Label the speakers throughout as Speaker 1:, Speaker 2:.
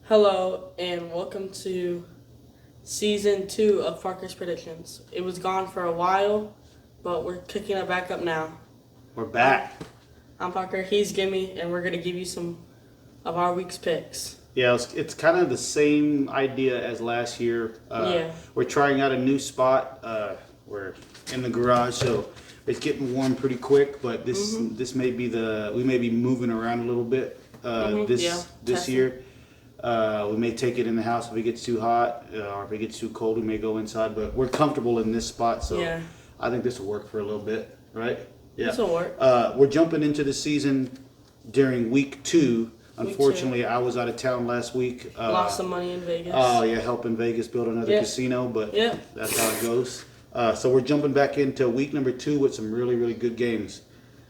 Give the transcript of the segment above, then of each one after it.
Speaker 1: Hello, and welcome to Season 2 of Parker's Predictions. It was gone for a while, but we're kicking it back up now.
Speaker 2: We're back.
Speaker 1: I'm Parker, he's Gimme, and we're going to give you some of our week's picks.
Speaker 2: Yeah, it's kind of the same idea as last year. We're trying out a new spot. We're in the garage, so it's getting warm pretty quick, but this may be we may be moving around a little bit this year. We may take it in the house if it gets too hot, or if it gets too cold, we may go inside. But we're comfortable in this spot, so I think this will work for a little bit, right?
Speaker 1: Yeah, this will work.
Speaker 2: We're jumping into the season during week 2. Unfortunately, I was out of town last week.
Speaker 1: Lost some money in Vegas.
Speaker 2: Oh, yeah, helping Vegas build another casino, but that's how it goes. So we're jumping back into week number 2 with some really, really good games.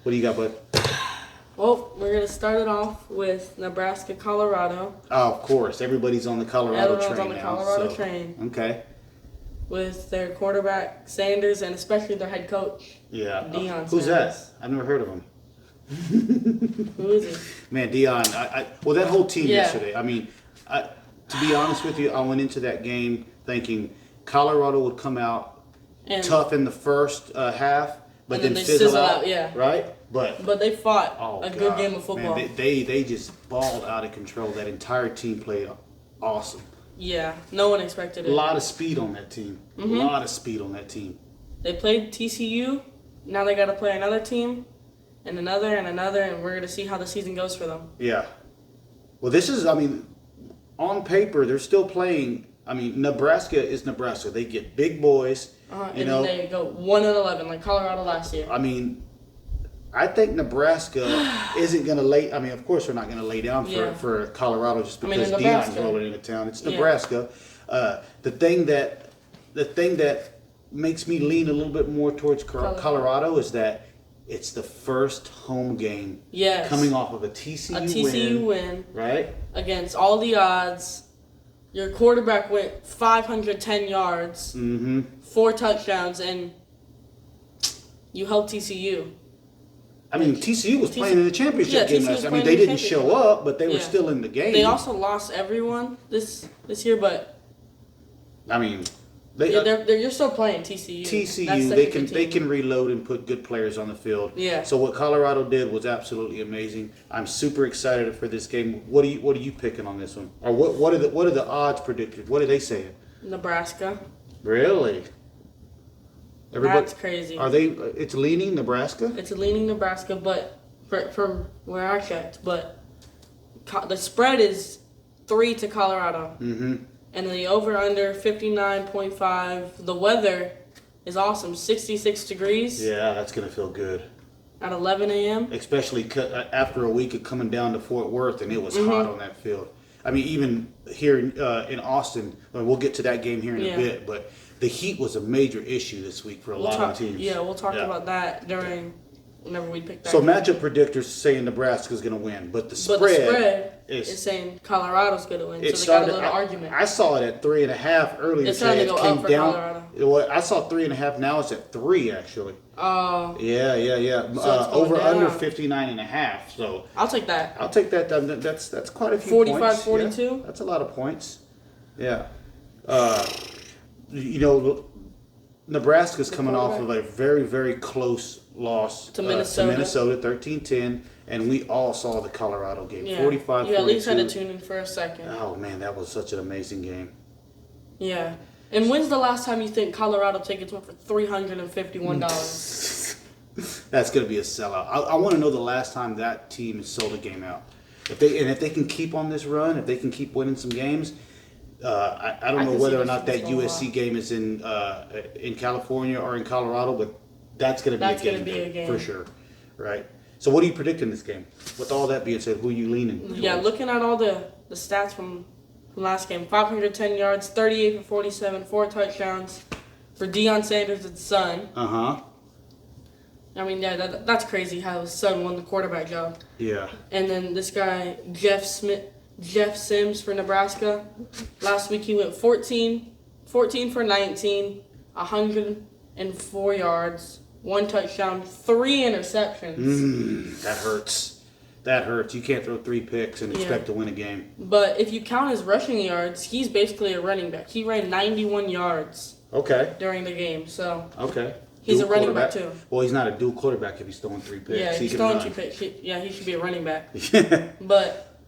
Speaker 2: What do you got, bud?
Speaker 1: Well, we're going to start it off with Nebraska, Colorado.
Speaker 2: Oh, of course. Everybody's on the Colorado train now.
Speaker 1: Everyone's on the Colorado train.
Speaker 2: Okay.
Speaker 1: With their quarterback, Sanders, and especially their head coach,
Speaker 2: Deion
Speaker 1: Sanders.
Speaker 2: Who's that? I've never heard of him.
Speaker 1: Who is he?
Speaker 2: Man, Deion. Well, that whole team yesterday. I mean, to be honest with you, I went into that game thinking Colorado would come out tough in the first half, but then fizzle out. Right? But
Speaker 1: they fought a good game of football.
Speaker 2: Man, they just balled out of control. That entire team played awesome.
Speaker 1: Yeah, no one expected it.
Speaker 2: A lot of speed on that team. A lot of speed on that team.
Speaker 1: They played TCU. Now they got to play another team, and another, and we're going to see how the season goes for them.
Speaker 2: Yeah. Well, this is, on paper, they're still playing. Nebraska is Nebraska. They get big boys.
Speaker 1: And then they go 1-11 like Colorado last year.
Speaker 2: I think Nebraska isn't going to lay. Of course, we're not going to lay down for Colorado just because Deion's rolling into town. It's Nebraska. The thing that makes me lean a little bit more towards Colorado is that it's the first home game.
Speaker 1: Yes.
Speaker 2: Coming off of a TCU
Speaker 1: win,
Speaker 2: right?
Speaker 1: Against all the odds. Your quarterback went 510 yards, 4 touchdowns, and you held TCU.
Speaker 2: TCU was playing in the championship game last year. They didn't show up, but they were still in the game.
Speaker 1: They also lost everyone this year, but you're still playing TCU.
Speaker 2: TCU, they can reload and put good players on the field.
Speaker 1: Yeah.
Speaker 2: So what Colorado did was absolutely amazing. I'm super excited for this game. What are you picking on this one? Or what are the odds predicted? What are they saying?
Speaker 1: Nebraska.
Speaker 2: Really?
Speaker 1: That's crazy.
Speaker 2: It's leaning Nebraska?
Speaker 1: It's leaning Nebraska, but from where I checked, but the spread is 3 to Colorado. And the over-under, 59.5. The weather is awesome, 66 degrees.
Speaker 2: Yeah, that's going to feel good.
Speaker 1: At 11 a.m.
Speaker 2: Especially after a week of coming down to Fort Worth, and it was hot on that field. Even here in Austin, we'll get to that game here in a bit, but the heat was a major issue this week for a lot of teams.
Speaker 1: Yeah, we'll talk about that whenever we pick that.
Speaker 2: So matchup predictors saying Nebraska's going to win, but the spread
Speaker 1: is saying Colorado's going to win. So they got a little argument.
Speaker 2: I saw it at 3.5 earlier.
Speaker 1: It's starting to go up for Colorado.
Speaker 2: I saw 3.5. Now it's at 3 actually.
Speaker 1: Oh.
Speaker 2: Yeah.
Speaker 1: So
Speaker 2: over under 59.5. So
Speaker 1: I'll take that.
Speaker 2: That's quite a few
Speaker 1: 45-42.
Speaker 2: points. Yeah, that's a lot of points. Yeah. Nebraska's coming off of a very, very close loss
Speaker 1: to Minnesota
Speaker 2: 13-10, and we all saw the Colorado game, 45-42.
Speaker 1: You at least had to tune in for a second.
Speaker 2: Oh, man, that was such an amazing game.
Speaker 1: Yeah. And when's the last time you think Colorado tickets went for $351?
Speaker 2: That's going to be a sellout. I want to know the last time that team has sold a game out. If they can keep on this run, if they can keep winning some games, I don't know whether or not that USC game is in California or in Colorado, but that's going to be a game for sure, right? So what are you predicting this game? With all that being said, who are you leaning towards?
Speaker 1: Yeah, looking at all the stats from last game, 510 yards, 38 for 47, 4 touchdowns for Deion Sanders' son. That's crazy how his son won the quarterback job. Yeah. And then this guy, Jeff Sims for Nebraska. Last week he went 14 for 19, 104 yards, 1 touchdown, 3 interceptions.
Speaker 2: That hurts. that hurts. You can't throw 3 picks and expect to win a game.
Speaker 1: But if you count his rushing yards, he's basically a running back. He ran 91 yards.
Speaker 2: Okay.
Speaker 1: During the game, so.
Speaker 2: Okay.
Speaker 1: He's a running back too.
Speaker 2: Well, he's not a dual quarterback if he's throwing 3 picks.
Speaker 1: Yeah, he's throwing 2 picks. He should be a running back. But.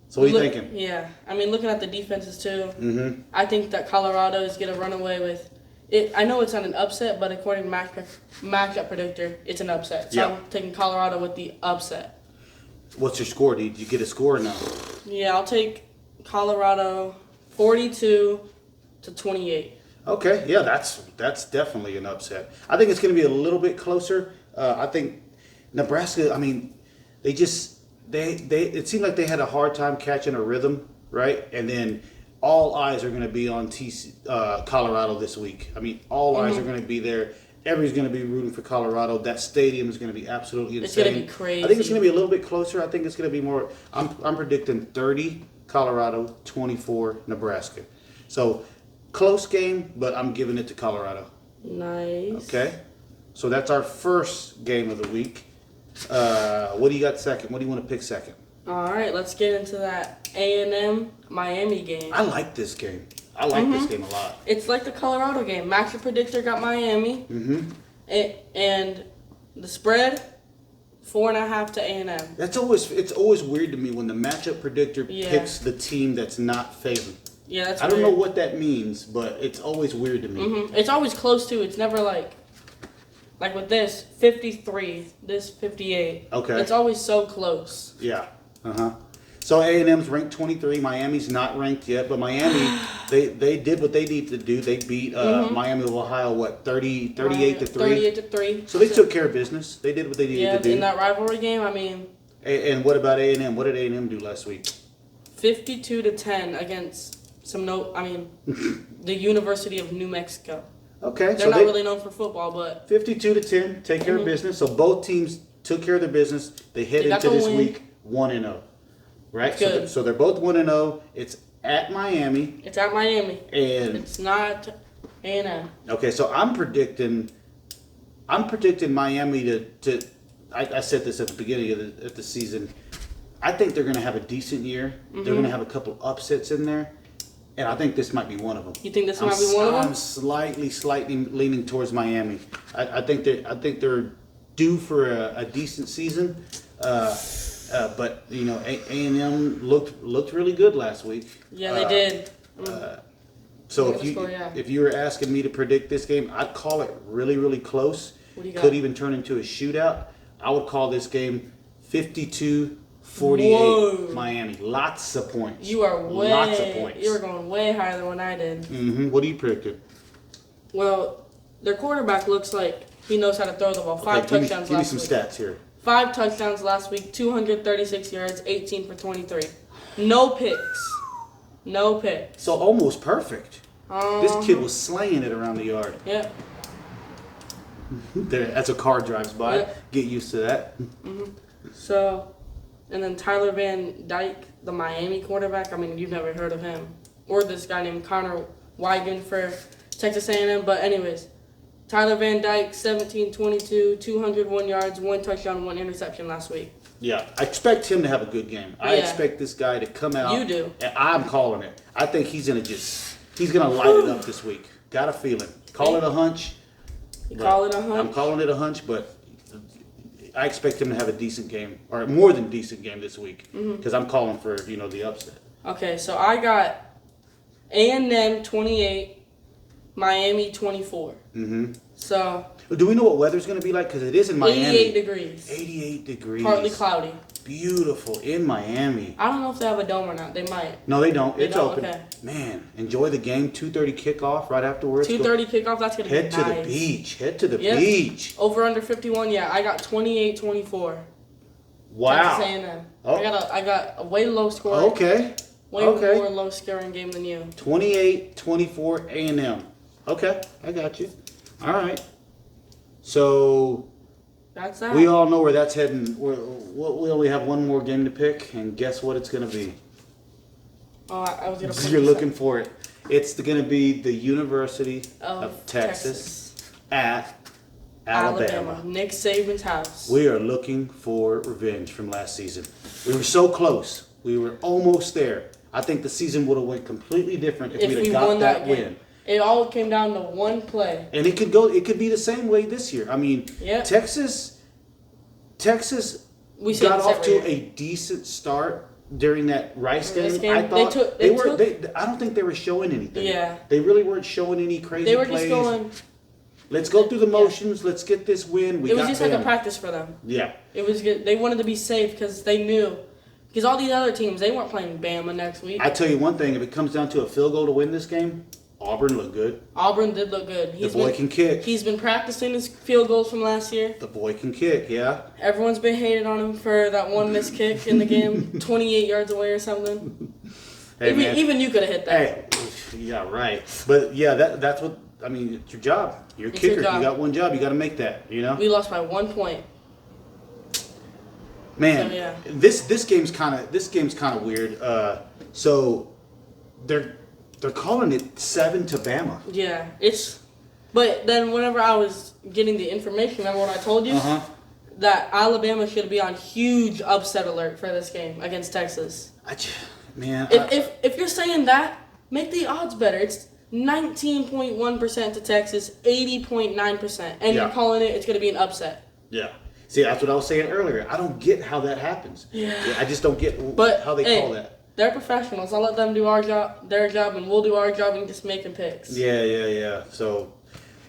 Speaker 2: So what are you thinking?
Speaker 1: Yeah, I mean, looking at the defenses too, I think that Colorado is going to run away with it. I know it's not an upset, but according to matchup predictor, it's an upset. So I'm taking Colorado with the upset. What's
Speaker 2: your score? Did you get a score or no?
Speaker 1: Yeah, I'll take Colorado 42-28.
Speaker 2: Okay, yeah, that's definitely an upset. I think it's going to be a little bit closer. I think Nebraska. I mean, they it seemed like they had a hard time catching a rhythm, right? And then all eyes are going to be on Colorado this week. I mean, all eyes are going to be there. Everybody's going to be rooting for Colorado. That stadium is going to be absolutely insane.
Speaker 1: It's going to be crazy.
Speaker 2: I think it's going to be a little bit closer. I think it's going to be more. I'm predicting 30 Colorado, 24 Nebraska. So close game, but I'm giving it to Colorado.
Speaker 1: Nice.
Speaker 2: Okay, so that's our first game of the week. What do you got second? What do you want to pick second?
Speaker 1: All right, let's get into that A&M Miami game.
Speaker 2: I like this game. I like this game a lot.
Speaker 1: It's like the Colorado game. Matchup predictor got Miami. And the spread, 4.5 to A&M.
Speaker 2: It's always weird to me when the matchup predictor picks the team that's not favored.
Speaker 1: Yeah, that's
Speaker 2: I don't know what that means, but it's always weird to me.
Speaker 1: It's always close to. It's never like with this 53, this 58.
Speaker 2: Okay.
Speaker 1: It's always so close.
Speaker 2: Yeah. So A&M's ranked 23. Miami's not ranked yet, but Miami, they did what they need to do. They beat Miami of Ohio, 38 to 3?
Speaker 1: 38 to 3.
Speaker 2: So they took care of business. They did what they needed to do.
Speaker 1: In that rivalry game, I mean.
Speaker 2: And what about A&M? What did A&M do last week?
Speaker 1: 52 to 10 against the University of New Mexico.
Speaker 2: Okay.
Speaker 1: They're not really known for football, but
Speaker 2: 52 to 10, take care of business. So both teams took care of their business. They head into this week 1-0. Right?
Speaker 1: Good.
Speaker 2: So they're both 1-0. It's at Miami.
Speaker 1: It's at Miami.
Speaker 2: And
Speaker 1: it's not A&M.
Speaker 2: Okay, so I'm predicting Miami to I said this at the beginning of the season. I think they're going to have a decent year. They're going to have a couple upsets in there. And I think this might be one of them.
Speaker 1: You think this might be one of them?
Speaker 2: I'm slightly leaning towards Miami. I think they're due for a decent season. But you know, A&M looked really good last week.
Speaker 1: Yeah, they did.
Speaker 2: So if you were asking me to predict this game, I'd call it really, really close.
Speaker 1: What do you got?
Speaker 2: Could even turn into a shootout. I would call this game 52-48 Miami. Lots of points. Lots of points.
Speaker 1: You were going way higher than what I did.
Speaker 2: What do you predict?
Speaker 1: Well, their quarterback looks like he knows how to throw the ball. 5 touchdowns last week.
Speaker 2: Give me some stats here.
Speaker 1: 5 touchdowns last week, 236 yards, 18 for 23. No picks.
Speaker 2: So almost perfect. This kid was slaying it around the yard.
Speaker 1: Yeah.
Speaker 2: As a car drives by. Yeah. Get used to that.
Speaker 1: So, and then Tyler Van Dyke, the Miami quarterback. I mean, you've never heard of him. Or this guy named Connor Wigan for Texas A&M. But anyways, Tyler Van Dyke, 17-22, 201 yards, 1 touchdown, 1 interception last week.
Speaker 2: Yeah, I expect him to have a good game. I expect this guy to come out.
Speaker 1: You do.
Speaker 2: And I'm calling it. I think he's gonna light it up this week. Got a feeling. Call it a hunch.
Speaker 1: You call it a hunch?
Speaker 2: I'm calling it a hunch, but I expect him to have a decent game, or more than decent game this week, because I'm calling for the upset.
Speaker 1: Okay, so I got A&M 28, Miami 24. So.
Speaker 2: Do we know what weather's going to be like? Because it is in Miami.
Speaker 1: 88 degrees.
Speaker 2: 88 degrees.
Speaker 1: Partly cloudy.
Speaker 2: Beautiful in Miami.
Speaker 1: I don't know if they have a dome or not. They might.
Speaker 2: No, they don't. It's open.
Speaker 1: Okay.
Speaker 2: Man, enjoy the game. 2:30 kickoff right afterwards.
Speaker 1: 2:30 kickoff. That's gonna be nice.
Speaker 2: Head to the beach. Head to the beach.
Speaker 1: Over under 51. Yeah, I got 28-24.
Speaker 2: Wow.
Speaker 1: Texas A&M. I got a way low score.
Speaker 2: Okay.
Speaker 1: Way more low scoring game than you.
Speaker 2: 28-24 A&M. Okay, I got you. All right. So.
Speaker 1: That's that.
Speaker 2: We all know where that's heading. We only have one more game to pick, and guess what it's going to be?
Speaker 1: Oh, I was going to put
Speaker 2: You're looking for it. It's going to be the University of Texas at Alabama.
Speaker 1: Nick Saban's house.
Speaker 2: We are looking for revenge from last season. We were so close. We were almost there. I think the season would have went completely different if we'd have got that win.
Speaker 1: It all came down to one play.
Speaker 2: And it could be the same way this year. I mean, Texas got off to a decent start during that Rice game. I thought I don't think they were showing anything.
Speaker 1: Yeah.
Speaker 2: They really weren't showing any crazy plays.
Speaker 1: They were just going,
Speaker 2: let's go through the motions. Yeah. Let's get this win.
Speaker 1: It was just like a practice for them.
Speaker 2: Yeah.
Speaker 1: It was good. They wanted to be safe because they knew. Because all these other teams, they weren't playing Bama next week.
Speaker 2: I tell you one thing. If it comes down to a field goal to win this game, Auburn looked good.
Speaker 1: Auburn did look good.
Speaker 2: The boy can kick.
Speaker 1: He's been practicing his field goals from last year.
Speaker 2: The boy can kick, yeah.
Speaker 1: Everyone's been hating on him for that one missed kick in the game, 28 yards away or something. Hey, even you could have hit that.
Speaker 2: Hey, yeah, right. But yeah, that's what I mean. It's your job. You're a kicker. You got one job. You got to make that. You know.
Speaker 1: We lost by 1 point.
Speaker 2: Man, so, yeah. This game's kind of weird. So they're calling it 7 to Bama.
Speaker 1: Yeah, but then whenever I was getting the information, remember what I told you? That Alabama should be on huge upset alert for this game against Texas. If you're saying that, make the odds better. It's 19.1% to Texas, 80.9%, and you're calling it's going to be an upset.
Speaker 2: Yeah. See, that's what I was saying earlier. I don't get how that happens. Yeah. I just don't get how they call that.
Speaker 1: They're professionals. I'll let them do their job, and we'll do our job and just making picks.
Speaker 2: Yeah. So,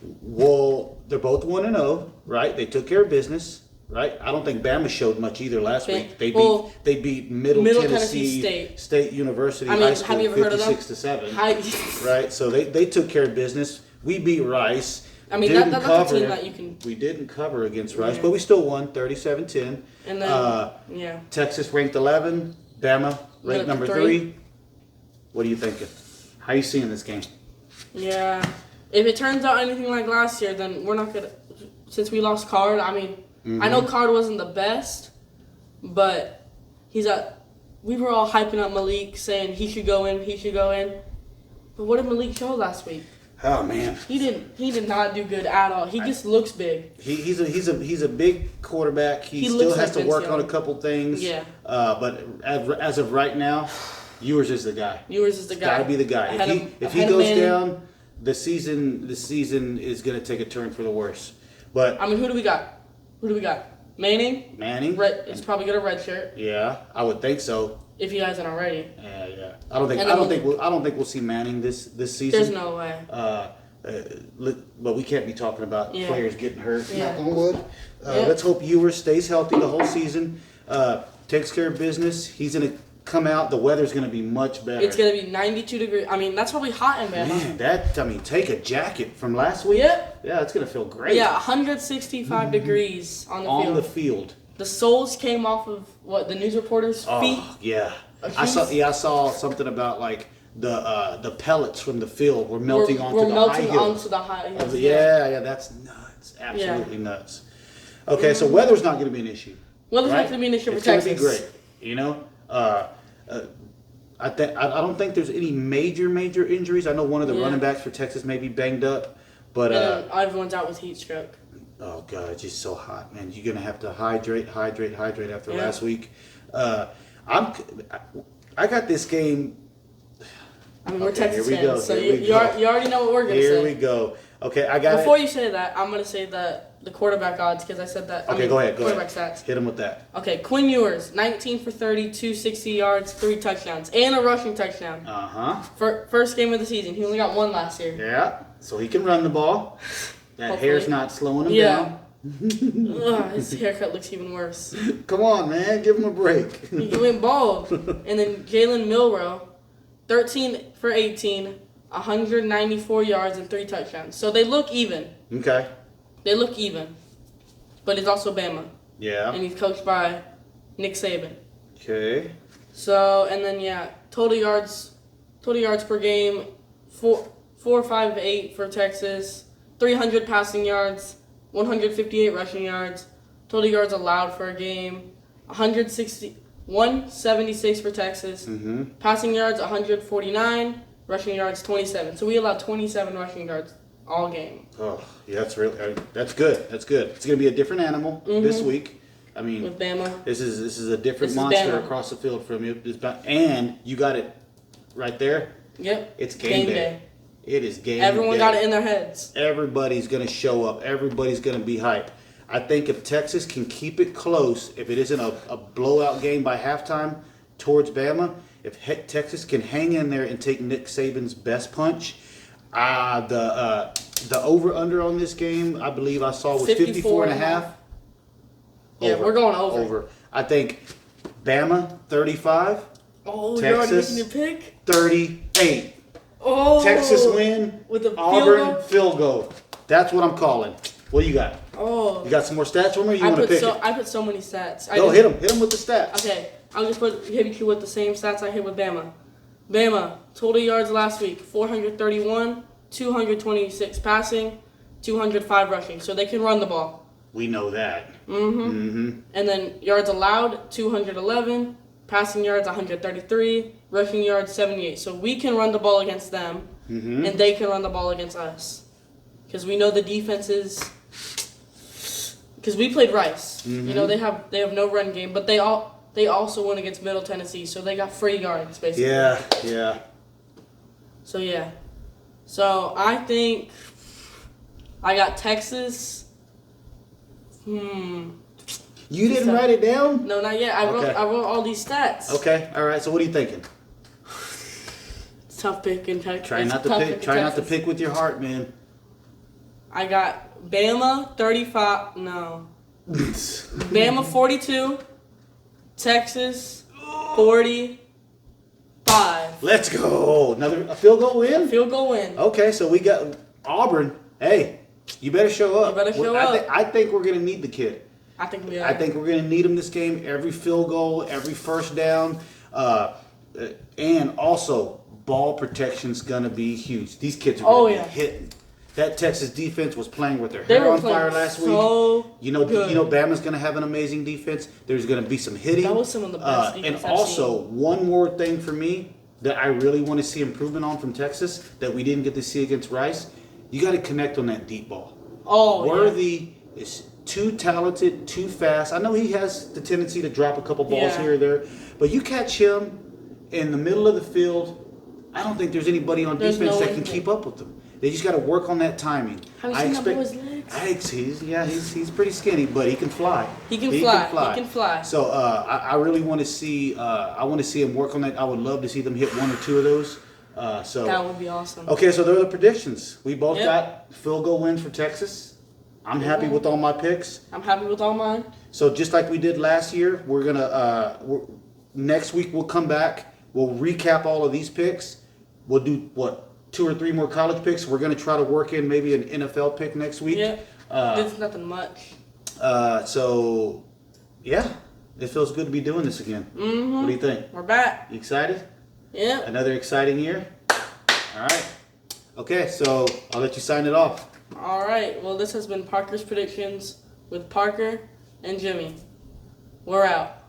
Speaker 2: they're both 1-0, right? They took care of business, right? I don't think Bama showed much either last week. They beat Middle Tennessee State University High School 56-7, right? So they took care of business. We beat Rice.
Speaker 1: I mean, that's a team that you can.
Speaker 2: We didn't cover against Rice, but we still won 37-10.
Speaker 1: And then,
Speaker 2: Texas ranked 11. Bama ranked number 3. What are you thinking? How are you seeing this game?
Speaker 1: Yeah. If it turns out anything like last year, then we're not going to... Since we lost Card, I mean, I know Card wasn't the best, but we were all hyping up Malik, saying he should go in. But what did Malik show last week?
Speaker 2: Oh man,
Speaker 1: he did not do good at all. He just looks big.
Speaker 2: He's a big quarterback. He still has to work on a couple things.
Speaker 1: Yeah.
Speaker 2: But as of right now, Ewers is the guy. Got to be the guy. If he goes down, the season is going to take a turn for the worse. But
Speaker 1: I mean, who do we got? Manning. It's probably got a red shirt.
Speaker 2: Yeah, I would think so.
Speaker 1: If he hasn't already.
Speaker 2: Yeah. I don't think we'll see Manning this season.
Speaker 1: There's no way.
Speaker 2: But we can't be talking about players getting hurt.
Speaker 1: Yeah.
Speaker 2: Knock on wood. Let's hope Ewers stays healthy the whole season. Takes care of business. He's gonna come out. The weather's gonna be much better.
Speaker 1: It's gonna be 92 degrees. I mean, that's probably hot in Bama.
Speaker 2: Man, take a jacket from last week.
Speaker 1: Yep.
Speaker 2: Yeah, it's gonna feel great.
Speaker 1: Yeah, 165 degrees on the field. The soles came off of the news reporter's feet.
Speaker 2: Oh yeah, I saw something about like the pellets from the field were melting onto the high hills. Yeah, that's nuts. Absolutely nuts. Okay, so weather's not going to be an issue.
Speaker 1: Weather's not going to be an issue for Texas.
Speaker 2: It's going to be great. You know, I don't think there's any major injuries. I know one of the running backs for Texas may be banged up, but
Speaker 1: everyone's out with heat stroke.
Speaker 2: Oh God, it's just so hot, man. You're gonna have to hydrate after last week. I got this game.
Speaker 1: I mean, we're Texas fans, so you already know what we're gonna say.
Speaker 2: Here we go. Okay, I got
Speaker 1: Before you say that, I'm gonna say the quarterback odds because I said that.
Speaker 2: Go ahead.
Speaker 1: Quarterback stats.
Speaker 2: Hit him with that.
Speaker 1: Okay, Quinn Ewers, 19 for 30, 260 yards, 3 touchdowns, and a rushing touchdown. First game of the season. He only got 1 last year.
Speaker 2: Yeah, so he can run the ball. That hair's not slowing him down.
Speaker 1: His haircut looks even worse.
Speaker 2: Come on, man. Give him a break.
Speaker 1: He went bald. And then Jalen Milroe, 13 for 18, 194 yards, and 3 touchdowns. So they look even.
Speaker 2: Okay.
Speaker 1: They look even. But it's also Bama.
Speaker 2: Yeah.
Speaker 1: And he's coached by Nick Saban.
Speaker 2: Okay.
Speaker 1: So, and then, total yards per game, 458 for Texas. 300 passing yards, 158 rushing yards, total yards allowed for a game, 176 for Texas, passing yards 149, rushing yards 27. So we allowed 27 rushing yards all game.
Speaker 2: Oh, yeah, that's good. That's good. It's going to be a different animal this week. I mean,
Speaker 1: with Bama.
Speaker 2: This is a different monster across the field from you. And you got it right there.
Speaker 1: Yep.
Speaker 2: It's game day. It is game day.
Speaker 1: Everyone got it in their heads.
Speaker 2: Everybody's going to show up. Everybody's going to be hyped. I think if Texas can keep it close, if it isn't a blowout game by halftime towards Bama, if Texas can hang in there and take Nick Saban's best punch, the over-under on this game, I believe I saw was 54.5.
Speaker 1: Yeah, we're going over.
Speaker 2: I think Bama 35.
Speaker 1: Oh,
Speaker 2: Texas,
Speaker 1: you're already making your pick?
Speaker 2: 38.
Speaker 1: Oh,
Speaker 2: Texas win.
Speaker 1: With a
Speaker 2: Auburn field goal. That's what I'm calling. What do you got?
Speaker 1: Oh,
Speaker 2: you got some more stats for me? Or you want to pick it?
Speaker 1: I put so many stats.
Speaker 2: Go hit them with the stats.
Speaker 1: Okay, I'll just hit you with the same stats I hit with Bama. Bama total yards last week 431, 226 passing, 205 rushing. So they can run the ball.
Speaker 2: We know that.
Speaker 1: And then yards allowed 211, passing yards 133, rushing yards 78. So we can run the ball against them, and they can run the ball against us. Because we know the defenses. Because we played Rice. You know they have no run game, but they also won against Middle Tennessee, so they got free yards basically.
Speaker 2: Yeah.
Speaker 1: So yeah, so I think I got Texas.
Speaker 2: You didn't write it down?
Speaker 1: No, not yet. I wrote all these stats.
Speaker 2: Okay, all right. So what are you thinking?
Speaker 1: It's tough picking Texas.
Speaker 2: Try not to pick with your heart, man.
Speaker 1: I got Bama 35. No, Bama 42. Texas 45.
Speaker 2: Let's go. A field goal win?
Speaker 1: Field goal win.
Speaker 2: Okay, so we got Auburn. Hey, you better show up. I think we're going to need the kid.
Speaker 1: I think we are.
Speaker 2: I think we're going to need him this game. Every field goal, every first down. And also, ball protection's going to be huge. These kids are going to be hitting. That Texas defense was playing with their hair on fire last week. You know, Bama's going to have an amazing defense. There's going to be some hitting.
Speaker 1: That was some of the best defense
Speaker 2: And also, one more thing for me that I really want to see improvement on from Texas that we didn't get to see against Rice. You got to connect on that deep ball. Worthy is too talented, too fast. I know he has the tendency to drop a couple balls here or there, but you catch him in the middle of the field, I don't think there's anybody on defense that can keep up with him. They just got to work on that timing.
Speaker 1: Have you seen that boy's legs?
Speaker 2: He's pretty skinny, but he can fly.
Speaker 1: He can fly.
Speaker 2: So I really want to see. I want to see him work on that. I would love to see them hit one or two of those.
Speaker 1: That would be awesome.
Speaker 2: Okay, so there are the predictions. We both got field goal wins for Texas. I'm happy with all my picks.
Speaker 1: I'm happy with all mine.
Speaker 2: So just like we did last year, we're gonna next week we'll come back. We'll recap all of these picks. We'll do 2 or 3 more college picks. We're going to try to work in maybe an NFL pick next week.
Speaker 1: Yeah, it's nothing much.
Speaker 2: So, yeah, it feels good to be doing this again. What do you think?
Speaker 1: We're back.
Speaker 2: You excited?
Speaker 1: Yeah.
Speaker 2: Another exciting year? All right. Okay, so I'll let you sign it off.
Speaker 1: All right. Well, this has been Parker's Predictions with Parker and Jimmy. We're out.